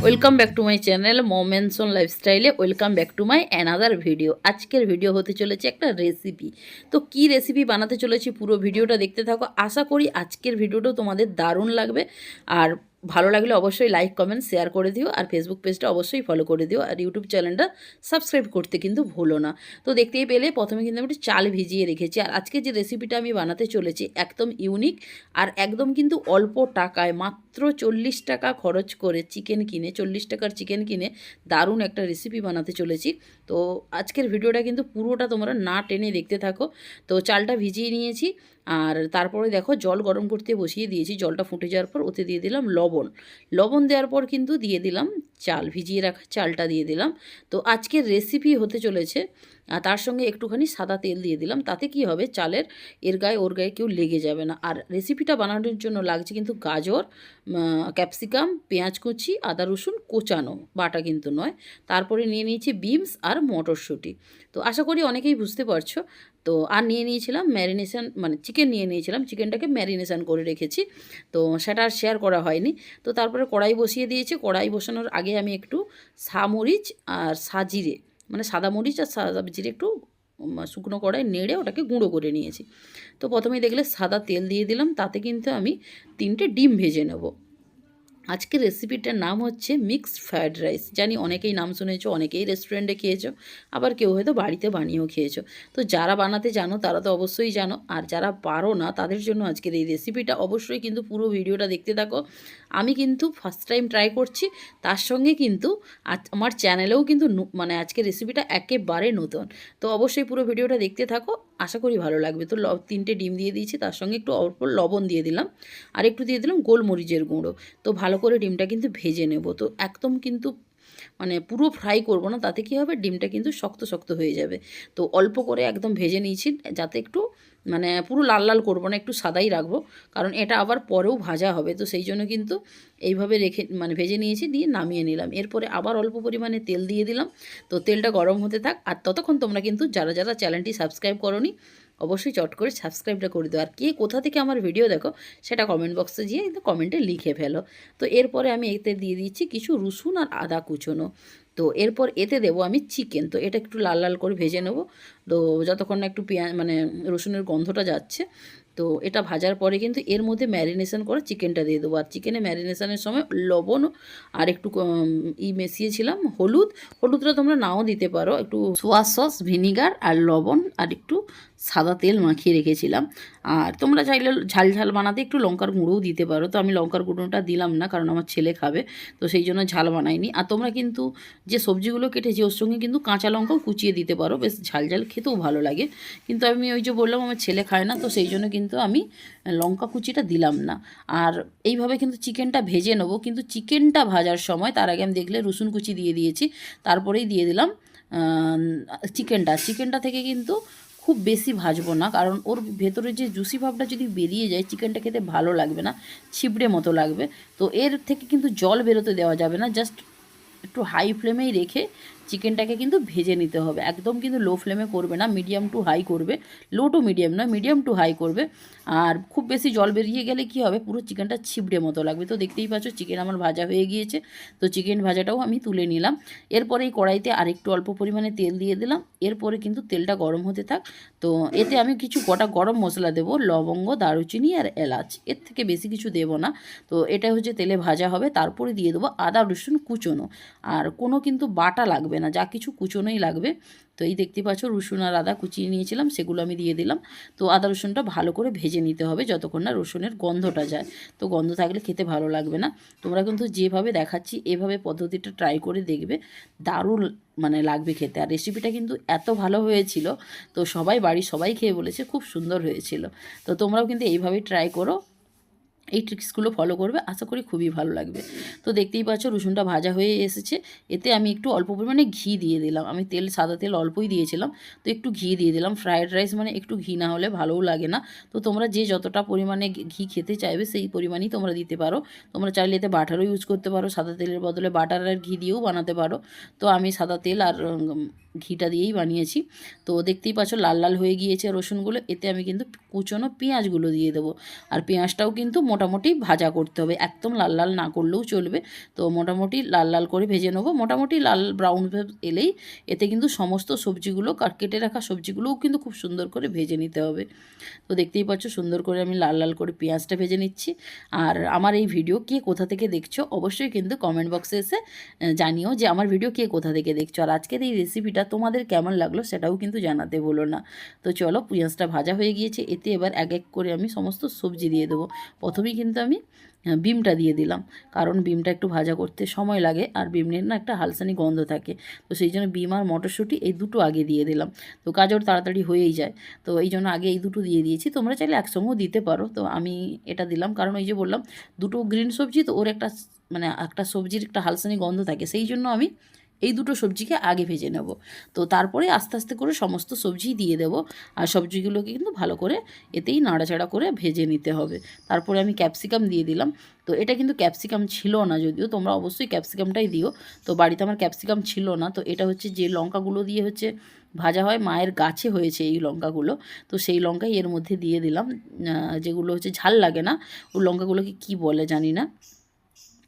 Welcome back to my channel moments লাইফস্টাইলে। Welcome back to my another video. আজকের video হতে চলেছে একটা রেসিপি। তো কি রেসিপি বানাতে চলেছি পুরো ভিডিওটা দেখতে থাকো। আশা করি আজকের ভিডিওটাও তোমাদের দারুণ লাগবে। আর ভালো লাগলে অবশ্যই লাইক কমেন্ট শেয়ার করে দিও, আর ফেসবুক পেজটা অবশ্যই ফলো করে দিও, আর ইউটিউব চ্যানেলটা সাবস্ক্রাইব করতে কিন্তু ভুলো না। তো দেখতেই পেলে প্রথমে কিন্তু আমি একটু চাল ভিজিয়ে রেখেছি। আর আজকে যে রেসিপিটা আমি বানাতে চলেছি একদম ইউনিক, আর একদম কিন্তু অল্প টাকায় মাত্র 40 টাকা খরচ করে চিকেন কিনে, 40 টাকার চিকেন কিনে দারুণ একটা রেসিপি বানাতে চলেছি। তো আজকের ভিডিওটা কিন্তু পুরোটা তোমরা না টেনে দেখতে থাকো। তো চালটা ভিজিয়ে নিয়েছি, আর তারপরে দেখো জল গরম করতে বসিয়ে দিয়েছি। জলটা ফুটে যাওয়ার পর ওতে দিয়ে দিলাম লবণ। লবণ দেওয়ার পর কিন্তু দিয়ে দিলাম চাল, ভিজিয়ে রাখা চালটা দিয়ে দিলাম। তো আজকের রেসিপি হতে চলেছে, আর তার সঙ্গে একটুখানি সাদা তেল দিয়ে দিলাম। তাতে কি হবে, চালের এর গায়ে ওর গায়ে কেউ লেগে যাবে না। আর রেসিপিটা বানানোর জন্য লাগছে কিন্তু গাজর, ক্যাপসিকাম, পেঁয়াজ কুচি, আদা রসুন কোচানো, বাটা কিন্তু নয়। তারপরে নিয়ে নিয়েছি বিনস আর মটরশুঁটি। তো আশা করি অনেকেই বুঝতে পারছো। তো আর নিয়ে নিয়েছিলাম ম্যারিনেশন, মানে চিকেন নিয়ে নিয়েছিলাম, চিকেনটাকে ম্যারিনেশন করে রেখেছি। তো সেটা আর শেয়ার করা হয়নি। তো তারপরে কড়াই বসিয়ে দিয়েছি। কড়াই বসানোর আগে আমি একটু সামরিচ আর সাজিরে, মানে সাদা মরিচ আর সাদা জিরে একটু শুকনো কড়াই নেড়ে ওটাকে গুঁড়ো করে নিয়েছি। তো প্রথমেই দেখলে সাদা তেল দিয়ে দিলাম। তাতে কিন্তু আমি 3টে ডিম ভেজে নেব। আজকের রেসিপিটার নাম হচ্ছে মিক্সড ফ্রায়েড রাইস। জানি অনেকেই নাম শুনেছো, অনেকেই রেস্টুরেন্টে খেয়েছো, আবার কেউ হয়তো বাড়িতে বানিয়েও খেয়েছো। তো যারা বানাতে জানো তারা তো অবশ্যই জানো, আর যারা পারো না তাদের জন্য আজকের এই রেসিপিটা। অবশ্যই কিন্তু পুরো ভিডিওটা দেখতে থাকো। আমি কিন্তু ফার্স্ট টাইম ট্রাই করছি, তার সঙ্গে কিন্তু আমার চ্যানেলেও কিন্তু মানে আজকের রেসিপিটা একেবারে নতুন। তো অবশ্যই পুরো ভিডিওটা দেখতে থাকো, আশা করি ভালো লাগবে। তো 3টে ডিম দিয়ে দিয়েছি, তার সঙ্গে একটু অল্প লবণ দিয়ে দিলাম, আর একটু দিয়ে দিলাম গোলমরিচের গুঁড়ো। তো ভালো করে ডিমটা কিন্তু ভেজে নেব। তো একদম কিন্তু মানে পুরো ফ্রাই করব না, তাতে কি হবে ডিমটা কিন্তু শক্ত শক্ত হয়ে যাবে। তো অল্প করে একদম ভেজে নিয়েছি, যাতে একটু মানে পুরো লাল লাল করবো না, একটু সাদাই রাখবো, কারণ এটা আবার পরেও ভাজা হবে। তো সেই জন্য কিন্তু এইভাবে রেখে মানে ভেজে নিয়েছি, দিয়ে নামিয়ে নিলাম। এরপরে আবার অল্প পরিমাণে তেল দিয়ে দিলাম। তো তেলটা গরম হতে থাক, আর ততক্ষণ তোমরা কিন্তু যারা যারা চ্যানেলটি সাবস্ক্রাইব করোনি অবশ্যই চট করে সাবস্ক্রাইবটা করে দাও। আর কে কোথা থেকে আমার ভিডিও দেখো সেটা কমেন্ট বক্সে গিয়ে কিন্তু কমেন্টে লিখে ফেলো। তো এরপরে আমি এতে দিয়ে দিচ্ছি কিছু রসুন আর আদা কুচোনো। তো এরপর এতে দেবো আমি চিকেন। তো এটা একটু লাল লাল করে ভেজে নেব। তো যতক্ষণ না একটু পেঁয়াজ মানে রসুনের গন্ধটা যাচ্ছে। তো এটা ভাজার পরে কিন্তু এর মধ্যে ম্যারিনেশন করে চিকেনটা দিয়ে দেবো। আর চিকেনে ম্যারিনেশনের সময় লবণ আর একটু মিশিয়েছিলাম হলুদটা তোমরা নাও দিতে পারো, একটু সোয়া সস, ভিনিগার আর লবণ আর একটু সাদা তেল মাখিয়ে রেখেছিলাম। আর তোমরা চাইলে ঝাল ঝাল বানাতে একটু লঙ্কার গুঁড়োও দিতে পারো। তো আমি লঙ্কার গুঁড়োটা দিলাম না, কারণ আমার ছেলে খাবে, তো সেই জন্য ঝাল বানাইনি। আর তোমরা কিন্তু যে সবজিগুলো কেটেছি ওর সঙ্গে কিন্তু কাঁচা লঙ্কাও কুচিয়ে দিতে পারো, বেশ ঝাল ঝাল খেতেও ভালো লাগে। কিন্তু আমি ওই যে বললাম আমার ছেলে খায় না, তো সেই জন্য কিন্তু আমি লঙ্কা কুচিটা দিলাম না। আর এইভাবে কিন্তু চিকেনটা ভেজে নেবো। কিন্তু চিকেনটা ভাজার সময় তার আগে আমি দেখলে রসুন কুচি দিয়ে দিয়েছি, তারপরেই দিয়ে দিলাম চিকেনটা থেকে কিন্তু খুব বেশি ভাজবো না, কারণ ওর ভেতরে যে জুসি ভাবটা যদি বেরিয়ে যায় চিকেনটা খেতে ভালো লাগবে না, ছিবড়ে মতো লাগবে। তো এর থেকে কিন্তু জল বেরোতে দেওয়া যাবে না, জাস্ট একটু হাই ফ্লেমেই রেখে চিকেনটাকে কিন্তু ভেজে নিতে হবে। একদম কিন্তু লো ফ্লেমে করবে না, মিডিয়াম টু হাই করবে, লো টু মিডিয়াম না, মিডিয়াম টু হাই করবে। আর খুব বেশি জল বেরিয়ে গেলে কি হবে, পুরো চিকেনটা ছিবড়ে মতো লাগবে। তো দেখতেই পাচ্ছ চিকেন আমার ভাজা হয়ে গিয়েছে। তো চিকেন ভাজাটাও আমি তুলে নিলাম। এরপরে এই কড়াইতে আরেকটু অল্প পরিমাণে তেল দিয়ে দিলাম। এরপরে কিন্তু তেলটা গরম হতে থাক। তো এতে আমি কিছু গোটা গরম মশলা দেবো, লবঙ্গ, দারুচিনি আর এলাচ, এর থেকে বেশি কিছু দেবো না। তো এটা হচ্ছে তেলে ভাজা হবে। তারপরে দিয়ে দেবো আদা রসুন কুচোনো, আর কোনো কিন্তু বাটা লাগবে না, যা কিছু কুচোনোই লাগবে। তো এই দেখতে পাচ্ছ রসুন আর আদা কুচিয়ে নিয়েছিলাম, সেগুলো আমি দিয়ে দিলাম। তো আদা রসুনটা ভালো করে ভেজে নিতে হবে যতক্ষণ না রসুনের গন্ধটা যায়। তো গন্ধ থাকলে খেতে ভালো লাগবে না। তোমরা কিন্তু যেভাবে দেখাচ্ছি এভাবে পদ্ধতিটা ট্রাই করে দেখবে, দারুণ মানে লাগবে খেতে। আর রেসিপিটা কিন্তু এত ভালো হয়েছিল, তো বাড়ির সবাই খেয়ে বলেছে খুব সুন্দর হয়েছিল। তো তোমরাও কিন্তু এইভাবেই ট্রাই করো, এই ট্রিক্সগুলো ফলো করবে, আশা করি খুবই ভালো লাগবে। তো দেখতেই পাচ্ছ রসুনটা ভাজা হয়ে এসেছে। এতে আমি একটু অল্প পরিমাণে ঘি দিয়ে দিলাম। আমি সাদা তেল অল্পই দিয়েছিলাম, তো একটু ঘি দিয়ে দিলাম। ফ্রায়েড রাইস মানে একটু ঘি না হলে ভালোও লাগে না। তো তোমরা যে যতটা পরিমাণে ঘি খেতে চাইবে সেই পরিমাণেই তোমরা দিতে পারো। তোমরা চাইলে এতে বাটারও ইউজ করতে পারো, সাদা তেলের বদলে বাটার আর ঘি দিয়েও বানাতে পারো। তো আমি সাদা তেল আর ঘিটা দিয়েই বানিয়েছি। তো দেখতেই পাচ্ছ লাল লাল হয়ে গিয়েছে রসুনগুলো। এতে আমি কিন্তু কুচনো পেঁয়াজগুলো দিয়ে দেবো। আর পেঁয়াজটাও কিন্তু মোটামুটি ভাজা করতে হবে, একদম লাল লাল না করলেও চলবে। তো মোটামুটি লাল লাল করে ভেজে নেবো, মোটামুটি লাল ব্রাউন এলেই এতে কিন্তু সমস্ত সবজিগুলো কেটে রাখা সবজিগুলোও কিন্তু খুব সুন্দর করে ভেজে নিতে হবে। তো দেখতেই পাচ্ছ সুন্দর করে আমি লাল লাল করে পেঁয়াজটা ভেজে নিচ্ছি। আর আমার এই ভিডিও কে কোথা থেকে দেখছো অবশ্যই কিন্তু কমেন্ট বক্সে এসে জানিও যে আমার ভিডিও কে কোথা থেকে দেখছো, আর আজকের এই রেসিপিটা তোমাদের কেমন লাগলো সেটাও কিন্তু জানাতে ভুলো না। তো চলো, পেঁয়াজটা ভাজা হয়ে গিয়েছে, এতে এবার এক এক করে আমি সমস্ত সবজি দিয়ে দেবো। প্রথমেই কিন্তু আমি বিমটা দিয়ে দিলাম, কারণ বিমটা একটু ভাজা করতে সময় লাগে আর বিমের না একটা হালসানি গন্ধ থাকে। তো সেই জন্য বিম আর মটরশুঁটি এই দুটো আগে দিয়ে দিলাম। তো গাজর তাড়াতাড়ি হয়েই যায়, তো এই জন্য আগে এই দুটো দিয়ে দিয়েছি। তোমরা চাইলে একসঙ্গেও দিতে পারো, তো আমি এটা দিলাম কারণ ওই যে বললাম দুটো গ্রিন সবজি, তো ওর একটা মানে একটা সবজির একটা হালসানি গন্ধ থাকে, সেই জন্য আমি এই দুটো সবজিকে আগে ভেজে নেব। তো তারপরে আস্তে আস্তে করে সমস্ত সবজি দিয়ে দেব, আর সবজিগুলোকে কিন্তু ভালো করে এতেই নাড়াচাড়া করে ভেজে নিতে হবে। তারপরে আমি ক্যাপসিকাম দিয়ে দিলাম। তো এটা কিন্তু ক্যাপসিকাম ছিল না, যদিও তোমরা অবশ্যই ক্যাপসিকামটাই দিও। তো বাড়িতে আমার ক্যাপসিকাম ছিল না, তো এটা হচ্ছে যে লঙ্কাগুলো দিয়ে হচ্ছে ভাজা হয়, মায়ের গাছে হয়েছে এই লঙ্কাগুলো, তো সেই লঙ্কাই এর মধ্যে দিয়ে দিলাম। যেগুলো হচ্ছে ঝাল লাগে না, ওই লঙ্কাগুলোকে কি বলে জানি না।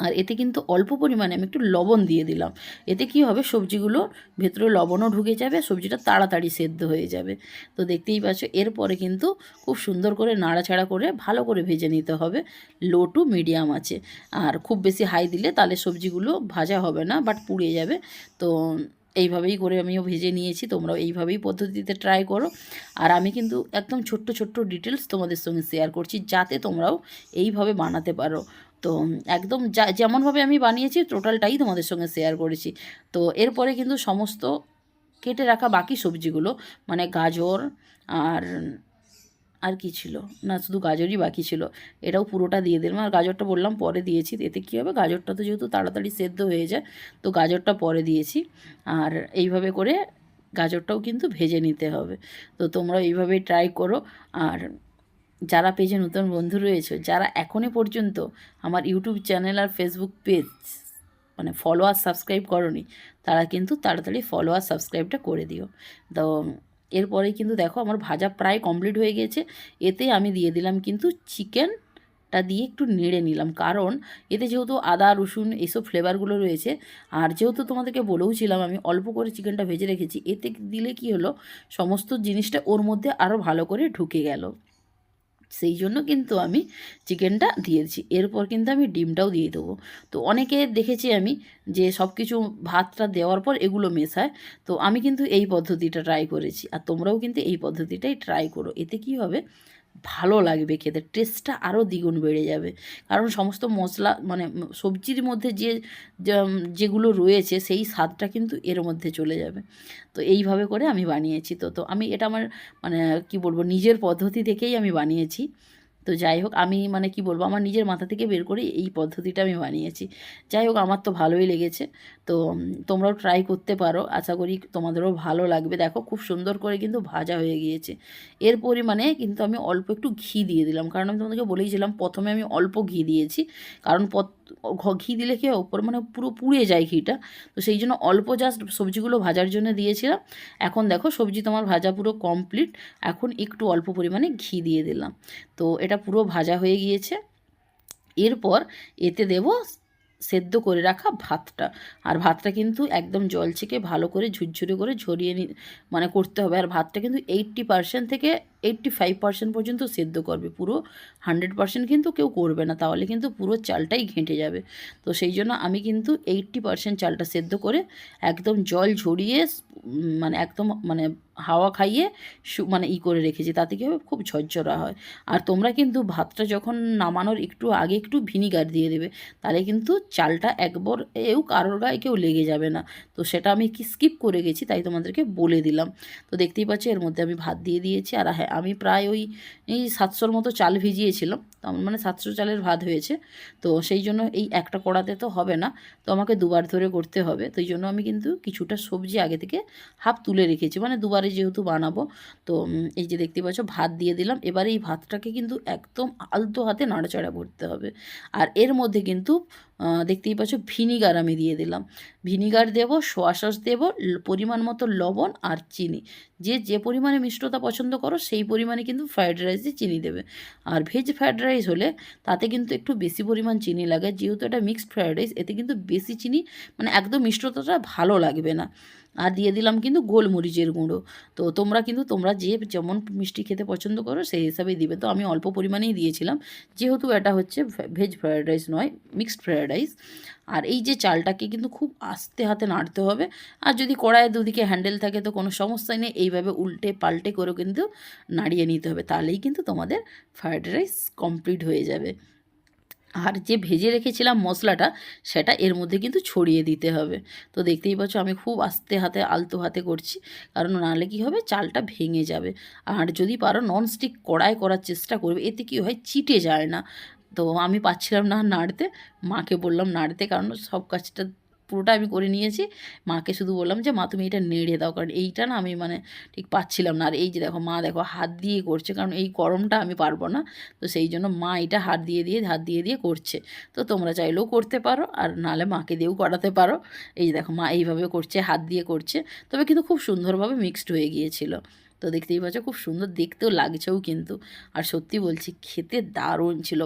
আর এতে কিন্তু অল্প পরিমাণে আমি একটু লবণ দিয়ে দিলাম। এতে কি হবে, সবজিগুলো ভেতরে লবণও ঢুকে যাবে, সবজিটা তাড়াতাড়ি সেদ্ধ হয়ে যাবে। তো দেখতেই পাচ্ছ এরপরে কিন্তু খুব সুন্দর করে নাড়াচাড়া করে ভালো করে ভেজে নিতে হবে লো টু মিডিয়াম আছে। আর খুব বেশি হাই দিলে তাহলে সবজিগুলো ভাজা হবে না, বাট পুড়ে যাবে। তো এইভাবেই করে আমিও ভেজে নিয়েছি, তোমরাও এইভাবেই পদ্ধতিতে ট্রাই করো। আর আমি কিন্তু একদম ছোট্ট ছোট্ট ডিটেলস তোমাদের সঙ্গে শেয়ার করছি, যাতে তোমরাও এইভাবে বানাতে পারো। তো একদম যেমনভাবে আমি বানিয়েছি টোটালটাই তোমাদের সঙ্গে শেয়ার করেছি। তো এরপরে কিন্তু সমস্ত কেটে রাখা বাকি সবজিগুলো, মানে গাজর আর আর কি ছিল না, শুধু গাজরই বাকি ছিল, এটাও পুরোটা দিয়ে দিলাম। আর গাজরটা বললাম পরে দিয়েছি, এতে কী হবে, গাজরটা তো যেহেতু তাড়াতাড়ি সেদ্ধ হয়ে যায়, তো গাজরটা পরে দিয়েছি। আর এইভাবে করে গাজরটাও কিন্তু ভেজে নিতে হবে। তো তোমরা এইভাবেই ট্রাই করো। আর যারা পেজে নতুন বন্ধু রয়েছে, যারা এখনই পর্যন্ত আমার ইউটিউব চ্যানেল আর ফেসবুক পেজ মানে ফলো আর সাবস্ক্রাইব করোনি, তারা কিন্তু তাড়াতাড়ি ফলো আর সাবস্ক্রাইবটা করে দিও। তো এরপরেই কিন্তু দেখো আমার ভাজা প্রায় কমপ্লিট হয়ে গেছে। এতে আমি দিয়ে দিলাম কিন্তু চিকেনটা দিয়ে একটু নেড়ে নিলাম, কারণ এতে যেহেতু আদা রসুন এইসব ফ্লেভারগুলো রয়েছে, আর যেহেতু তোমাদেরকে বলেওছিলাম আমি অল্প করে চিকেনটা ভেজে রেখেছি, এতে দিলে কি হলো, সমস্ত জিনিসটা ওর মধ্যে আরও ভালো করে ঢুকে গেল। সেই জন্য কিন্তু আমি চিকেনটা দিয়েছি। এরপর কিন্তু আমি ডিমটাও দিয়ে দেবো। তো অনেকে দেখেছি আমি যে সব কিছু ভাতটা দেওয়ার পর এগুলো মেশায়, তো আমি কিন্তু এই পদ্ধতিটা ট্রাই করেছি। আর তোমরাও কিন্তু এই পদ্ধতিটাই ট্রাই করো, এতে কি হবে, ভালো লাগবে খেতে, টেস্টটা আরও দ্বিগুণ বেড়ে যাবে। কারণ সমস্ত মশলা মানে সবজির মধ্যে যেগুলো রয়েছে সেই স্বাদটা কিন্তু এর মধ্যে চলে যাবে। তো এইভাবে করে আমি বানিয়েছি। তো আমি এটা আমার মানে কি বলবো, নিজের পদ্ধতি থেকেই আমি বানিয়েছি। তো যাই হোক, আমি মানে কি বলবো, আমার নিজের মাথা থেকে বের করে এই পদ্ধতিটা আমি বানিয়েছি। যাই হোক, আমার তো ভালোই লেগেছে। তো তোমরাও ট্রাই করতে পারো, আশা করি তোমাদেরও ভালো লাগবে। দেখো খুব সুন্দর করে কিন্তু ভাজা হয়ে গিয়েছে। এর পরিমাণে কিন্তু আমি অল্প একটু ঘি দিয়ে দিলাম, কারণ আমি তোমাদেরকে বলেইছিলাম প্রথমে আমি অল্প ঘি দিয়েছি, কারণ ঘি দিলে কি ওপর মানে পুরো পুড়ে যায় ঘিটা। তো সেই জন্য অল্প জাস্ট সবজিগুলো ভাজার জন্য দিয়েছিলাম। এখন দেখো সবজি তোমার ভাজা পুরো কমপ্লিট, এখন একটু অল্প পরিমাণে ঘি দিয়ে দিলাম। তো এটা পুরো ভাজা হয়ে গিয়েছে। এরপর এতে দেব সেদ্ধ করে রাখা ভাতটা। আর ভাতটা কিন্তু একদম জল ছেঁকে ভালো করে ঝুরঝুরে করে ঝরিয়ে মানে করতে হবে। আর ভাতটা কিন্তু 80% থেকে 85% পর্যন্ত সেদ্ধ করবে, পুরো 100% কিন্তু কেউ করবে না, তাহলে কিন্তু পুরো চালটাই ঘেঁটে যাবে। তো সেই জন্য আমি কিন্তু 80% চালটা সেদ্ধ করে একদম জল ঝরিয়ে মানে একদম মানে হাওয়া খাইয়ে মানে করে রেখেছি, তাতে কী হবে, খুব ঝরঝরা হয়। আর তোমরা কিন্তু ভাতটা যখন নামানোর একটু আগে একটু ভিনিগার দিয়ে দেবে, তাহলে কিন্তু চালটা একবার কারোর গায়ে কেউ লেগে যাবে না। তো সেটা আমি স্কিপ করে গেছি, তাই তোমাদেরকে বলে দিলাম। তো দেখতেই পাচ্ছি এর মধ্যে আমি ভাত দিয়ে দিয়েছি। আর হ্যাঁ, আমি প্রায় ওই 700-র মতো চাল ভিজিয়েছিলাম, মানে 700 চালের ভাত হয়েছে। তো সেই জন্য এই একটা কড়াতে তো হবে না, তো আমাকে দুবার ধরে করতে হবে। তো এই জন্য আমি কিন্তু কিছুটা সবজি আগে থেকে হাফ তুলে রেখেছি, মানে দুবারে যেহেতু বানাবো। তো এই যে দেখতে পাচ্ছ ভাত দিয়ে দিলাম। এবারে এই ভাতটাকে কিন্তু একদম আলতো হাতে নাড়াচাড়া করতে হবে। আর এর মধ্যে কিন্তু দেখতেই পাচ্ছ ভিনিগার আমি দিয়ে দিলাম, ভিনিগার দেবো, সোয়া সস দেবো, পরিমাণ মতো লবণ আর চিনি। যে পরিমাণে মিষ্টতা পছন্দ করো সেই পরিমাণে কিন্তু ফ্রায়েড রাইসে চিনি দেবে। আর ভেজ ফ্রায়েড রাইস হলে তাতে কিন্তু একটু বেশি পরিমাণ চিনি লাগে, যেহেতু এটা মিক্সড ফ্রায়েড রাইস এতে কিন্তু বেশি চিনি মানে একদম মিষ্টতাটা ভালো লাগবে না। আর দিয়ে দিলাম কিন্তু গোলমরিচের গুঁড়ো। তো তোমরা যে যেমন মিষ্টি খেতে পছন্দ করো সেই হিসাবেই দিবে। তো আমি অল্প পরিমাণেই দিয়েছিলাম, যেহেতু এটা হচ্ছে ভেজ ফ্রায়েড রাইস নয়, মিক্সড ফ্রায়েড রাইস। আর এই যে চালটাকে কিন্তু খুব আস্তে হাতে নাড়তে হবে। আর যদি কড়াইয়ের দুদিকে হ্যান্ডেল থাকে তো কোনো সমস্যাই নেই, এইভাবে উল্টে পাল্টে করেও কিন্তু নাড়িয়ে নিতে হবে, তাহলেই কিন্তু তোমাদের ফ্রায়েড রাইস কমপ্লিট হয়ে যাবে। আর যে ভেজে রেখেছিলাম মশলাটা সেটা এর মধ্যে কিন্তু ছড়িয়ে দিতে হবে। তো দেখতেই পাচ্ছ আমি খুব আস্তে হাতে আলতো হাতে করছি, কারণ নাহলে কী হবে, চালটা ভেঙে যাবে। আর যদি পারো ননস্টিক কড়াই করার চেষ্টা করবে, এতে কী হয়, চিটে যায় না। তো আমি পাচ্ছিলাম না নাড়তে, মাকে বললাম নাড়তে, কারণ সব কাজটা পুরোটা আমি করে নিয়েছি। মাকে শুধু বললাম যে মা তুমি এটা নেড়ে দাও, কারণ এইটা না আমি মানে ঠিক পাচ্ছিলাম না। আর এই যে দেখো মা দেখো হাত দিয়ে করছে, কারণ এই গরমটা আমি পারবো না, তো সেই জন্য মা এটা হাত দিয়ে দিয়ে করছে। তো তোমরা চাইলেও করতে পারো, আর নাহলে মাকে দিয়েও করাতে পারো। এই যে দেখো মা এইভাবে করছে, হাত দিয়ে করছে, তবে কিন্তু খুব সুন্দরভাবে মিক্সড হয়ে গিয়েছিল। তো দেখতেই পাচ্ছ খুব সুন্দর দেখতেও লাগছেও কিন্তু। আর সত্যি বলছি খেতে দারুণ ছিল,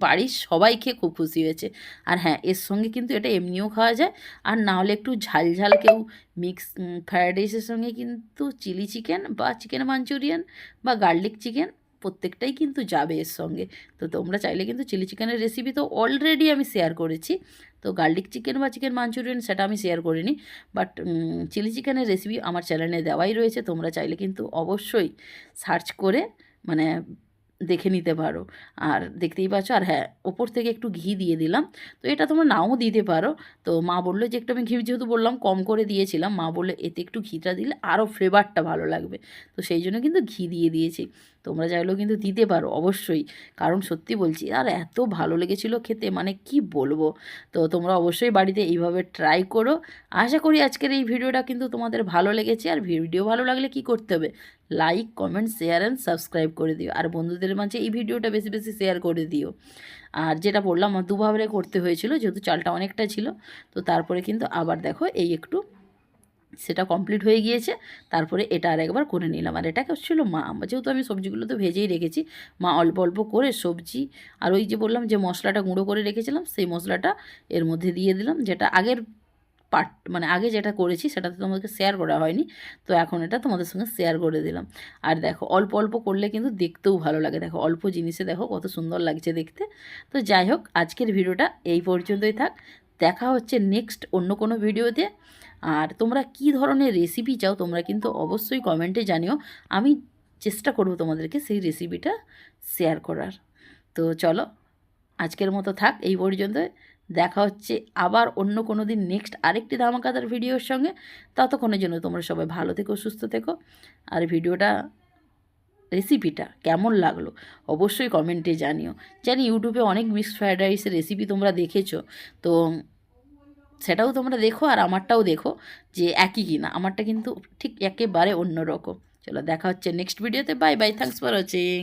বাড়ির সবাই খেয়ে খুব খুশি হয়েছে। আর হ্যাঁ, এর সঙ্গে কিন্তু এটা এমনিও খাওয়া যায়, আর না হলে একটু ঝাল ঝাল কেউ মিক্স ফ্রায়েড রাইসের সঙ্গে কিন্তু চিলি চিকেন বা চিকেন মাঞ্চুরিয়ান বা গার্লিক চিকেন প্রত্যেকটাই কিন্তু যাবে এর সঙ্গে। তো তোমরা চাইলে কিন্তু চিলি চিকেনের রেসিপি তো অলরেডি আমি শেয়ার করেছি, তো গার্লিক চিকেন বা চিকেন মাঞ্চুরিয়ান সেটা আমি শেয়ার করিনি, বাট চিলি চিকেনের রেসিপি আমার চ্যানেলে দেওয়াই রয়েছে, তোমরা চাইলে কিন্তু অবশ্যই সার্চ করে মানে দেখে নিতে পারো। আর দেখতেই পাচ্ছ, আর হ্যাঁ ওপর থেকে একটু ঘি দিয়ে দিলাম। তো এটা তোমরা নাও দিতে পারো। তো মা বললো যে একটু, আমি ঘি যেহেতু বললাম কম করে দিয়েছিলাম, মা বললো এতে একটু ঘিটা দিলে আরও ফ্লেভারটা ভালো লাগবে, তো সেই জন্য কিন্তু ঘি দিয়ে দিয়েছি। তোমরা চাইলেও কিন্তু দিতে পারো অবশ্যই, কারণ সত্যি বলছি আর এত ভালো লেগেছিলো খেতে, মানে কি বলবো। তো তোমরা অবশ্যই বাড়িতে এইভাবে ট্রাই করো। আশা করি আজকের এই ভিডিওটা কিন্তু তোমাদের ভালো লেগেছে। আর ভিডিও ভালো লাগলে কি করতে হবে, like comment share and subscribe করে দিও, আর বন্ধুদের মাঝে এই ভিডিওটা বেশি বেশি শেয়ার করে দিও। আর যেটা বললাম আমার দুভাবে করতে হয়েছিল, যেহেতু চালটা অনেকটা ছিল। তো তারপরে কিন্তু আবার দেখো এই একটু সেটা কমপ্লিট হয়ে গিয়েছে, তারপরে এটা আর একবার করে নিলাম। আর এটা ছিল মা, যেহেতু আমি সবজিগুলো তো ভেজেই রেখেছি, মা অল্প অল্প করে সবজি আর ওই যে বললাম যে মশলাটা গুঁড়ো করে রেখেছিলাম সেই মশলাটা এর মধ্যে দিয়ে দিলাম, যেটা আগের পার্ট মানে আগে যেটা করেছি সেটা তো তোমাদেরকে শেয়ার করা হয়নি, তো এখন এটা তোমাদের সঙ্গে শেয়ার করে দিলাম। আর দেখো অল্প অল্প করলে কিন্তু দেখতেও ভালো লাগে, দেখো অল্প জিনিসে দেখো কত সুন্দর লাগছে দেখতে। তো যাই হোক, আজকের ভিডিওটা এই পর্যন্তই থাক, দেখা হচ্ছে নেক্সট অন্য কোনো ভিডিওতে। আর তোমরা কি ধরনের রেসিপি চাও তোমরা কিন্তু অবশ্যই কমেন্টে জানিও, আমি চেষ্টা করব তোমাদেরকে সেই রেসিপিটা শেয়ার করার। তো চলো আজকের মতো থাক এই পর্যন্ত, দেখা হচ্ছে আবার অন্য কোনো দিন নেক্সট আরেকটি ধামাকাদার ভিডিওর সঙ্গে। ততক্ষণের জন্য তোমরা সবাই ভালো থেকো, সুস্থ থেকো। আর ভিডিওটা রেসিপিটা কেমন লাগলো অবশ্যই কমেন্টে জানিও। জানি ইউটিউবে অনেক মিক্সড ফ্রায়েড রাইসের রেসিপি তোমরা দেখেছো, তো সেটাও তোমরা দেখো আর আমারটাও দেখো যে একই কিনা, আমারটা কিন্তু ঠিক একেবারে অন্য রকম। চলো দেখা হচ্ছে নেক্সট ভিডিওতে, bye bye, thanks for watching.